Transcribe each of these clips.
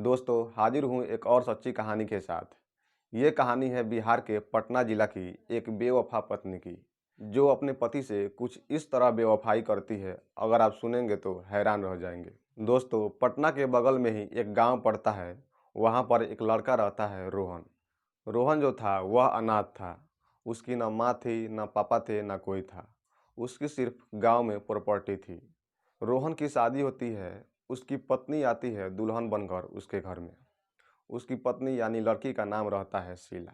दोस्तों, हाजिर हूँ एक और सच्ची कहानी के साथ। ये कहानी है बिहार के पटना जिला की एक बेवफा पत्नी की, जो अपने पति से कुछ इस तरह बेवफाई करती है, अगर आप सुनेंगे तो हैरान रह जाएंगे। दोस्तों, पटना के बगल में ही एक गांव पड़ता है। वहां पर एक लड़का रहता है, रोहन। रोहन जो था वह अनाथ था। उसकी न माँ थी, न पापा थे, न कोई था। उसकी सिर्फ गांव में प्रॉपर्टी थी। रोहन की शादी होती है। उसकी पत्नी आती है दुल्हन बनकर उसके घर में। उसकी पत्नी यानी लड़की का नाम रहता है शीला।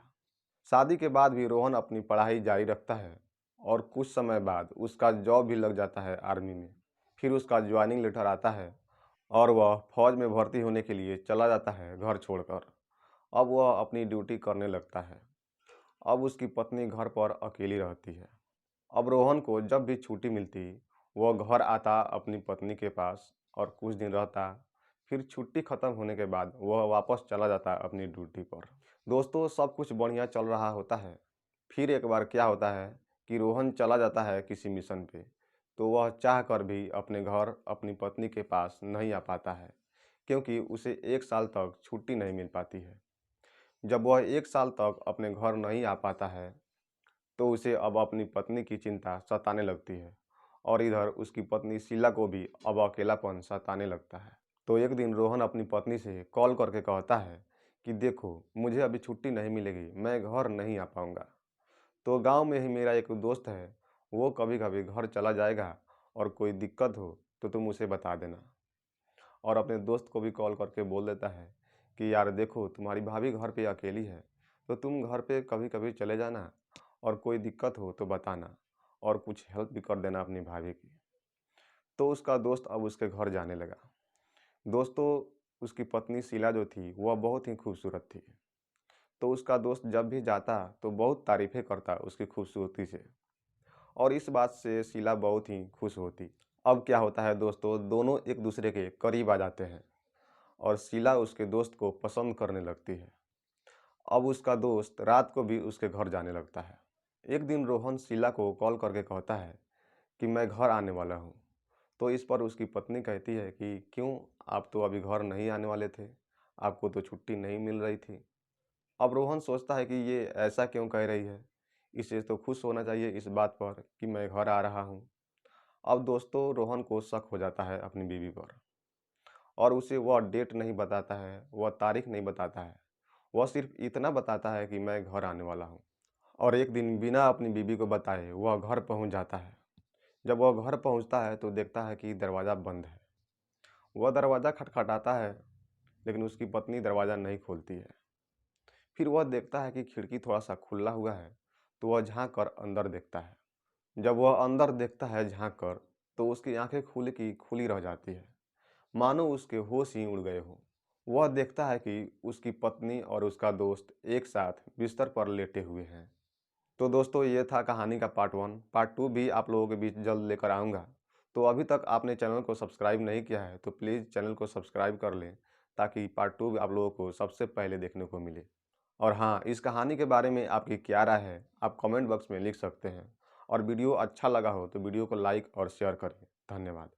शादी के बाद भी रोहन अपनी पढ़ाई जारी रखता है और कुछ समय बाद उसका जॉब भी लग जाता है आर्मी में। फिर उसका ज्वाइनिंग लेटर आता है और वह फौज में भर्ती होने के लिए चला जाता है घर छोड़कर। अब वह अपनी ड्यूटी करने लगता है। अब उसकी पत्नी घर पर अकेली रहती है। अब रोहन को जब भी छुट्टी मिलती, वह घर आता अपनी पत्नी के पास और कुछ दिन रहता। फिर छुट्टी खत्म होने के बाद वह वापस चला जाता अपनी ड्यूटी पर। दोस्तों, सब कुछ बढ़िया चल रहा होता है। फिर एक बार क्या होता है कि रोहन चला जाता है किसी मिशन पे। तो वह चाह कर भी अपने घर अपनी पत्नी के पास नहीं आ पाता है, क्योंकि उसे 1 साल तक छुट्टी नहीं मिल पाती है। जब वह 1 साल तक अपने घर नहीं आ पाता है, तो उसे अब अपनी पत्नी की चिंता सताने लगती है और इधर उसकी पत्नी शीला को भी अब अकेलापन सताने लगता है। तो एक दिन रोहन अपनी पत्नी से कॉल करके कहता है कि देखो, मुझे अभी छुट्टी नहीं मिलेगी, मैं घर नहीं आ पाऊंगा। तो गांव में ही मेरा एक दोस्त है, वो कभी कभी घर चला जाएगा और कोई दिक्कत हो तो तुम उसे बता देना। और अपने दोस्त को भी कॉल करके बोल देता है कि यार देखो, तुम्हारी भाभी घर पे अकेली है, तो तुम घर पे कभी कभी चले जाना और कोई दिक्कत हो तो बताना और कुछ हेल्प भी कर देना अपनी भाभी की। तो उसका दोस्त अब उसके घर जाने लगा। दोस्तों, उसकी पत्नी शीला जो थी वह बहुत ही खूबसूरत थी। तो उसका दोस्त जब भी जाता तो बहुत तारीफ़ें करता उसकी खूबसूरती से, और इस बात से शीला बहुत ही खुश होती। अब क्या होता है दोस्तों, दोनों एक दूसरे के करीब आ जाते हैं और शीला उसके दोस्त को पसंद करने लगती है। अब उसका दोस्त रात को भी उसके घर जाने लगता है। एक दिन रोहन शीला को कॉल करके कहता है कि मैं घर आने वाला हूँ। तो इस पर उसकी पत्नी कहती है कि क्यों, आप तो अभी घर नहीं आने वाले थे, आपको तो छुट्टी नहीं मिल रही थी। अब रोहन सोचता है कि ये ऐसा क्यों कह रही है, इसे तो खुश होना चाहिए इस बात पर कि मैं घर आ रहा हूँ। अब दोस्तों, रोहन को शक हो जाता है अपनी बीवी पर और उसे वह डेट नहीं बताता है, वह तारीख नहीं बताता है। वह सिर्फ इतना बताता है कि मैं घर आने वाला हूँ। और एक दिन बिना अपनी बीवी को बताए वह घर पहुँच जाता है। जब वह घर पहुँचता है तो देखता है कि दरवाज़ा बंद है। वह दरवाज़ा खटखटाता है, लेकिन उसकी पत्नी दरवाज़ा नहीं खोलती है। फिर वह देखता है कि खिड़की थोड़ा सा खुला हुआ है, तो वह झाँक कर अंदर देखता है। जब वह अंदर देखता है झाँक कर, तो उसकी आंखें खुली की खुली रह जाती है, मानो उसके होश ही उड़ गए हों। वह देखता है कि उसकी पत्नी और उसका दोस्त एक साथ बिस्तर पर लेटे हुए हैं। तो दोस्तों, ये था कहानी का पार्ट 1। पार्ट 2 भी आप लोगों के बीच जल्द लेकर आऊँगा। तो अभी तक आपने चैनल को सब्सक्राइब नहीं किया है तो प्लीज़ चैनल को सब्सक्राइब कर लें, ताकि पार्ट 2 आप लोगों को सबसे पहले देखने को मिले। और हाँ, इस कहानी के बारे में आपकी क्या राय है, आप कमेंट बॉक्स में लिख सकते हैं। और वीडियो अच्छा लगा हो तो वीडियो को लाइक और शेयर करें। धन्यवाद।